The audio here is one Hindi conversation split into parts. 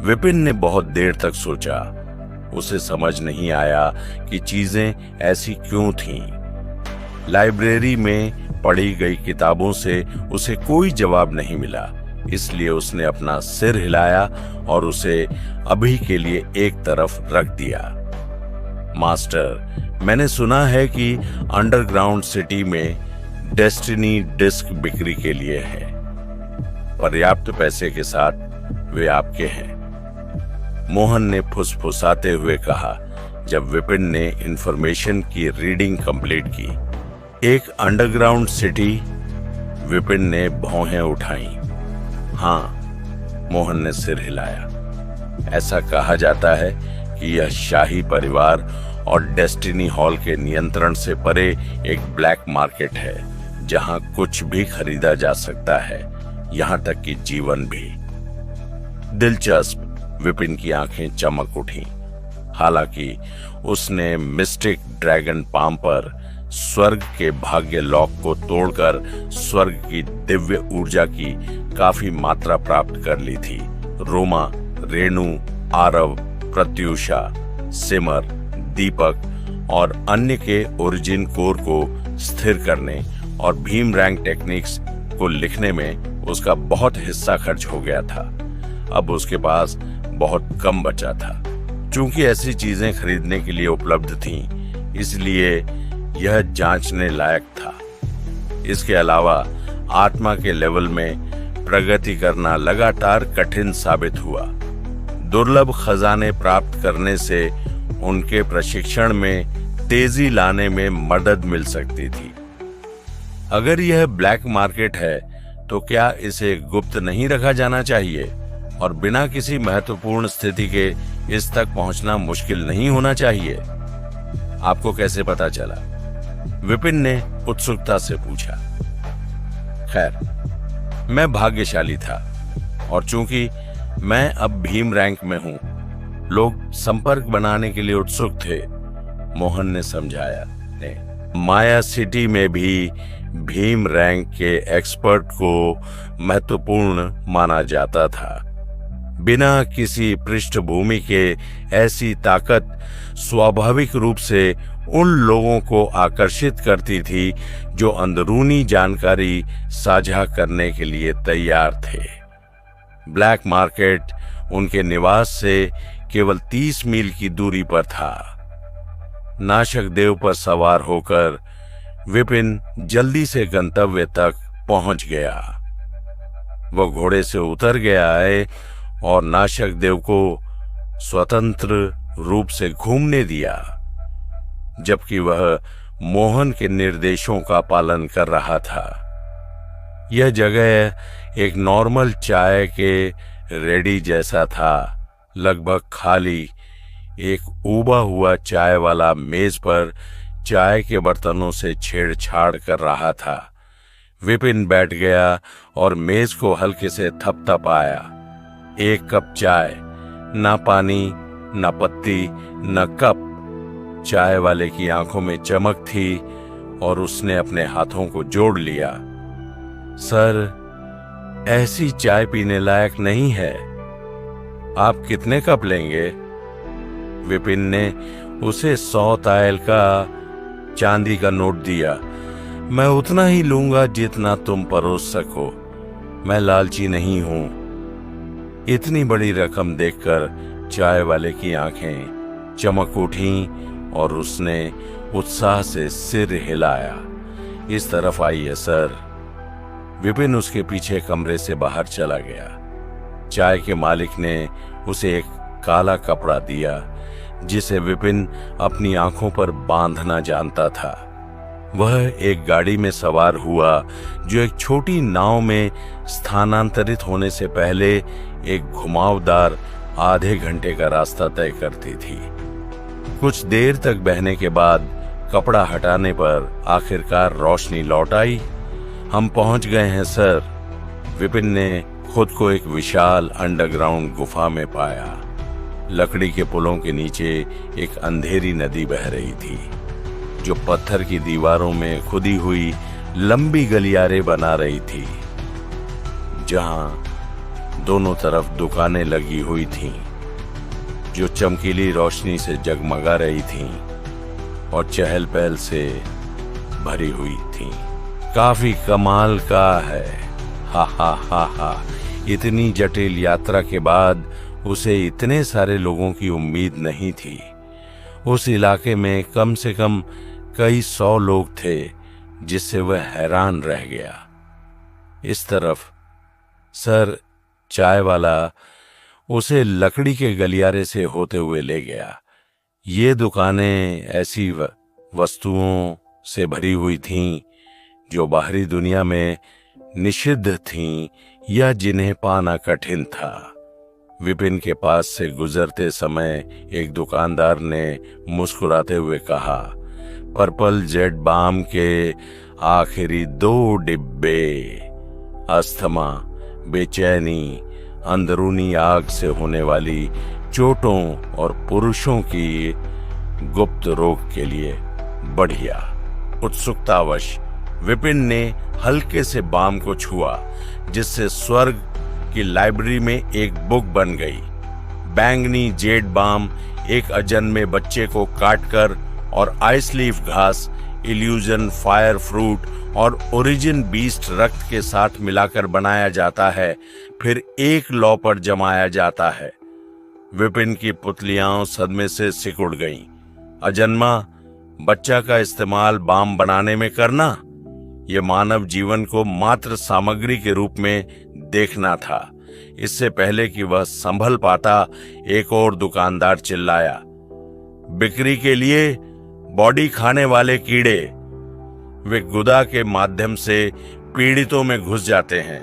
विपिन ने बहुत देर तक सोचा। उसे समझ नहीं आया कि चीजें ऐसी क्यों थीं। लाइब्रेरी में पढ़ी गई किताबों से उसे कोई जवाब नहीं मिला, इसलिए उसने अपना सिर हिलाया और उसे अभी के लिए एक तरफ रख दिया। मास्टर, मैंने सुना है कि अंडरग्राउंड सिटी में डेस्टिनी डिस्क बिक्री के लिए है। पर्याप्त पैसे के साथ वे आपके हैं, मोहन ने फुसफुसाते हुए कहा जब विपिन ने इंफॉर्मेशन की रीडिंग कंप्लीट की। एक अंडरग्राउंड सिटी? विपिन ने भौहें उठाई। हाँ, मोहन ने सिर हिलाया। ऐसा कहा जाता है कि यह शाही परिवार और डेस्टिनी हॉल के नियंत्रण से परे एक ब्लैक मार्केट है, जहां कुछ भी खरीदा जा सकता है, यहां तक कि जीवन भी। दिलचस्प। विपिन की आंखें चमक उठी। हालांकि उसने मिस्टिक ड्रैगन पाम पर स्वर्ग के भाग्य लॉक को तोड़कर स्वर्ग की दिव्य ऊर्जा की काफी मात्रा प्राप्त कर ली थी। रोमा, रेणु, आरव, प्रत्यूषा, सिमर, दीपक और अन्य के ओरिजिन कोर को स्थिर करने और भीम रैंक टेक्निक्स को लिखने में उसका बहुत हिस्सा खर्च हो गया था। अब उसके पास बहुत कम बचा था। चूंकि ऐसी चीजें खरीदने के लिए उपलब्ध थीं, इसलिए यह जांचने लायक था। इसके अलावा आत्मा के लेवल में प्रगति करना लगातार कठिन साबित हुआ। दुर्लभ खजाने प्राप्त करने से उनके प्रशिक्षण में तेजी लाने में मदद मिल सकती थी। अगर यह ब्लैक मार्केट है तो क्या इसे गुप्त नहीं रखा जाना चाहिए और बिना किसी महत्वपूर्ण स्थिति के इस तक पहुंचना मुश्किल नहीं होना चाहिए? आपको कैसे पता चला? विपिन ने उत्सुकता से पूछा। खैर, मैं भाग्यशाली था और चूंकि मैं अब भीम रैंक में हूं, लोग संपर्क बनाने के लिए उत्सुक थे, मोहन ने समझाया। माया सिटी में भी भीम रैंक के एक्सपर्ट को महत्वपूर्ण माना जाता था। बिना किसी पृष्ठभूमि के ऐसी ताकत स्वाभाविक रूप से उन लोगों को आकर्षित करती थी जो अंदरूनी जानकारी साझा करने के लिए तैयार थे। ब्लैक मार्केट उनके निवास से केवल 30 मील की दूरी पर था। नाशक देव पर सवार होकर विपिन जल्दी से गंतव्य तक पहुंच गया। वह घोड़े से उतर गया है और नाशक देव को स्वतंत्र रूप से घूमने दिया, जबकि वह मोहन के निर्देशों का पालन कर रहा था। यह जगह एक नॉर्मल चाय के रेडी जैसा था, लगभग खाली। एक उबा हुआ चाय वाला मेज पर चाय के बर्तनों से छेड़छाड़ कर रहा था। विपिन बैठ गया और मेज को हल्के से थपथपाया। एक कप चाय, ना पानी, ना पत्ती, ना कप। चाय वाले की आंखों में चमक थी और उसने अपने हाथों को जोड़ लिया। सर, ऐसी चाय पीने लायक नहीं है। आप कितने कप लेंगे? विपिन ने उसे 100 तायल का चांदी का नोट दिया। मैं उतना ही लूंगा जितना तुम परोस सको। मैं लालची नहीं हूं। इतनी बड़ी रकम देखकर चाय वाले की आंखें चमक उठीं और उसने उत्साह से सिर हिलाया। इस तरफ आइए सर। विपिन उसके पीछे कमरे से बाहर चला गया। चाय के मालिक ने उसे एक काला कपड़ा दिया जिसे विपिन अपनी आंखों पर बांधना जानता था। वह एक गाड़ी में सवार हुआ जो एक छोटी नाव में स्थानांतरित होने से पहले एक घुमावदार आधे घंटे का रास्ता तय करती थी। कुछ देर तक बहने के बाद कपड़ा हटाने पर आखिरकार रोशनी लौट आई। हम पहुंच गए हैं सर। विपिन ने खुद को एक विशाल अंडरग्राउंड गुफा में पाया। लकड़ी के पुलों के नीचे एक अंधेरी नदी बह रही थी जो पत्थर की दीवारों में खुदी हुई लंबी गलियारे बना रही थी। जहां दोनों तरफ दुकानें लगी हुई थीं, जो चमकीली रोशनी से जगमगा रही थीं और चहल पहल से भरी हुई थीं। काफी कमाल का है, हा हा हा हा। इतनी जटिल यात्रा के बाद उसे इतने सारे लोगों की उम्मीद नहीं थी। उस इलाके में कम से कम कई 100 लोग थे, जिससे वह हैरान रह गया। इस तरफ सर चाय वाला उसे लकड़ी के गलियारे से होते हुए ले गया। ये दुकानें ऐसी वस्तुओं से भरी हुई थीं जो बाहरी दुनिया में निषिद्ध थीं या जिन्हें पाना कठिन था। विपिन के पास से गुजरते समय एक दुकानदार ने मुस्कुराते हुए कहा, पर्पल जेट बाम के आखिरी 2 डिब्बे। अस्थमा, बेचैनी, अंदरूनी आग से होने वाली चोटों और पुरुषों की गुप्त रोग के लिए बढ़िया। उत्सुकतावश विपिन ने हल्के से बाम को छुआ, जिससे स्वर्ग की लाइब्रेरी में एक बुक बन गई। बैंगनी जेड बाम एक अजन्मे बच्चे को काटकर और आइस लीफ घास, इल्यूजन फायर फ्रूट और ओरिजिन बीस्ट रक्त के साथ मिलाकर बनाया जाता है, फिर एक लौ पर जमाया जाता है। विपिन की पुतलियां सदमे से सिकुड़ गईं। अजन्मा बच्चा का इस्तेमाल बाम बनाने में करना, यह मानव जीवन को मात्र सामग्री के रूप में देखना था। इससे पहले कि वह संभल पाता, एक और दुकानदार चिल्लाया, बिक्री के लिए बॉडी खाने वाले कीड़े। वे गुदा के माध्यम से पीड़ितों में घुस जाते हैं,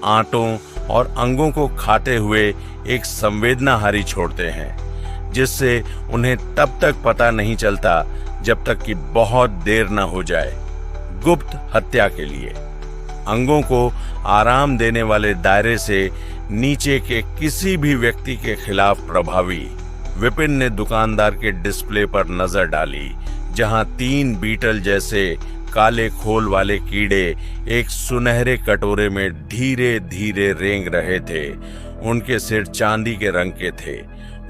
आंतों और अंगों को खाते हुए एक संवेदनाहारी छोड़ते हैं, जिससे उन्हें तब तक पता नहीं चलता जब तक कि बहुत देर न हो जाए। गुप्त हत्या के लिए अंगों को आराम देने वाले दायरे से नीचे के किसी भी व्यक्ति के खिलाफ प्रभावी। विपिन ने दुकानदार के डिस्प्ले पर नजर डाली, जहां 3 बीटल जैसे काले खोल वाले कीड़े एक सुनहरे कटोरे में धीरे धीरे रेंग रहे थे। उनके सिर चांदी के रंग के थे।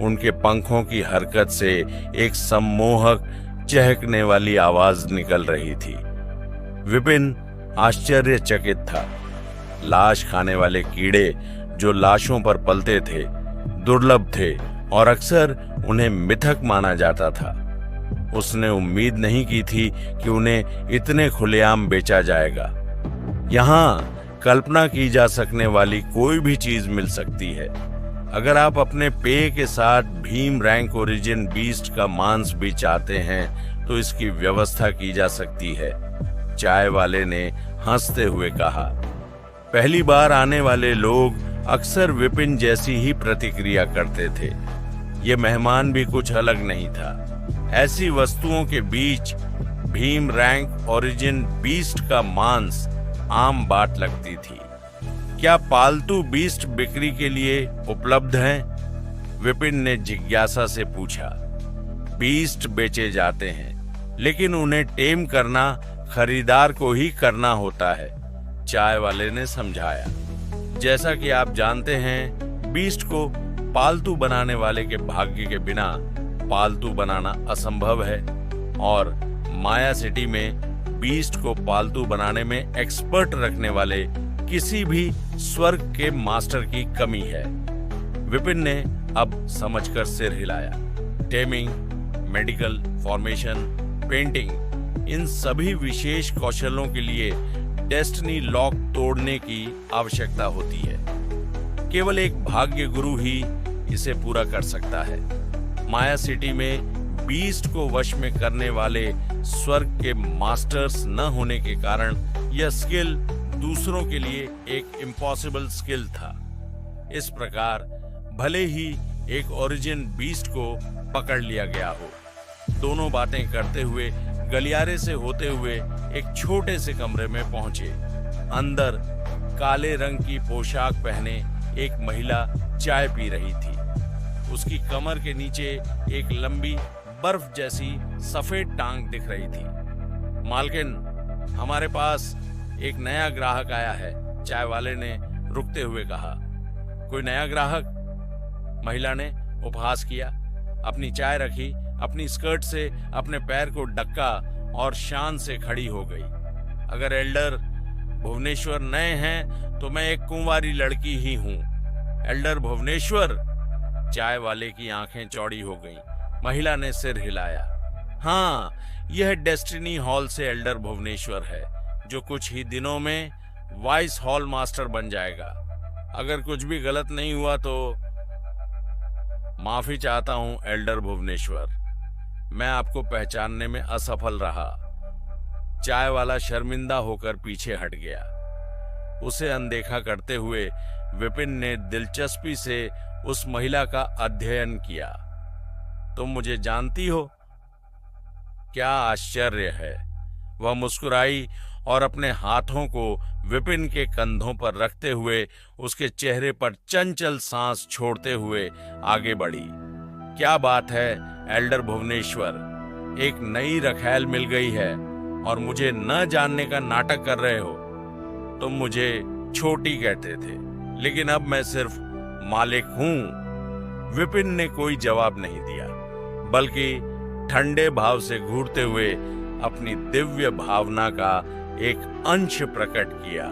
उनके पंखों की हरकत से एक सम्मोहक चहकने वाली आवाज निकल रही थी। विपिन आश्चर्यचकित था। लाश खाने वाले कीड़े जो लाशों पर पलते थे, दुर्लभ थे और अक्सर उन्हें मिथक माना जाता था। उसने उम्मीद नहीं की थी कि उन्हें इतने खुलेआम बेचा जाएगा। यहाँ कल्पना की जा सकने वाली कोई भी चीज मिल सकती है। अगर आप अपने पेय के साथ भीम रैंक ओरिजिन बीस्ट का मांस भी चाहते हैं तो इसकी व्यवस्था की जा सकती है, चाय वाले ने हंसते हुए कहा। पहली बार आने वाले लोग अक्सर विपिन जैसी ही प्रतिक्रिया करते थे। ये मेहमान भी कुछ अलग नहीं था। ऐसी वस्तुओं के बीच भीम रैंक ओरिजिन बीस्ट का मांस आम बात लगती थी। क्या पालतू बीस्ट बिक्री के लिए उपलब्ध हैं? विपिन ने जिज्ञासा से पूछा। बीस्ट बेचे जाते हैं, लेकिन उन्हें टेम करना खरीदार को ही करना होता है, चाय वाले ने समझाया। जैसा कि आप जानते हैं, बीस्ट को पालतू बनाने वाले के भाग्य के बिना पालतू बनाना असंभव है और माया सिटी में बीस्ट को पालतू बनाने में एक्सपर्ट रखने वाले किसी भी स्वर्ग के मास्टर की कमी है। विपिन ने अब समझकर सिर हिलाया। टेमिंग, मेडिकल, फॉर्मेशन, पेंटिंग, इन सभी विशेष कौशलों के लिए डेस्टिनी लॉक तोड़ने की आवश्यकता होती है। केवल एक भाग्य गुरु ही इसे पूरा कर सकता है। माया सिटी में बीस्ट को वश में करने वाले स्वर्ग के मास्टर्स न होने के कारण यह स्किल दूसरों के लिए एक इम्पॉसिबल स्किल था। इस प्रकार भले ही एक ओरिजिन बीस्ट को पकड़ लिया गया हो। दोनों बातें करते हुए गलियारे से होते हुए एक छोटे से कमरे में पहुंचे। अंदर काले रंग की पोशाक पहने एक महिला चाय पी रही थी। उसकी कमर के नीचे एक लंबी बर्फ जैसी सफेद टांग दिख रही थी। मालकिन, हमारे पास एक नया ग्राहक आया है, चाय वाले ने रुकते हुए कहा। कोई नया ग्राहक? महिला ने उपहास किया। अपनी चाय रखी, अपनी स्कर्ट से अपने पैर को ढका और शान से खड़ी हो गई। अगर एल्डर भुवनेश्वर नए हैं तो मैं एक कुंवारी लड़की ही हूं। एल्डर भुवनेश्वर? चाय वाले की आंखें चौड़ी हो गईं। महिला ने सिर हिलाया। हाँ, यह डेस्टिनी हॉल से एल्डर भुवनेश्वर है, जो कुछ ही दिनों में वाइस हॉल मास्टर बन जाएगा। अगर कुछ भी गलत नहीं हुआ तो माफी चाहता हूं एल्डर भुवनेश्वर, मैं आपको पहचानने में असफल रहा। चाय वाला शर्मिंदा होकर पीछे हट गया। उसे अनदेखा करते हुए विपिन ने दिलचस्पी से उस महिला का अध्ययन किया। तुम मुझे जानती हो? क्या आश्चर्य है। वह मुस्कुराई और अपने हाथों को विपिन के कंधों पर रखते हुए उसके चेहरे पर चंचल सांस छोड़ते हुए आगे बढ़ी। क्या बात है एल्डर भुवनेश्वर, एक नई रखैल मिल गई है और मुझे न जानने का नाटक कर रहे हो। तुम मुझे छोटी कहते थे, लेकिन अब मैं सिर्फ मालिक हूं। विपिन ने कोई जवाब नहीं दिया, बल्कि ठंडे भाव से घूरते हुए अपनी दिव्य भावना का एक अंश प्रकट किया।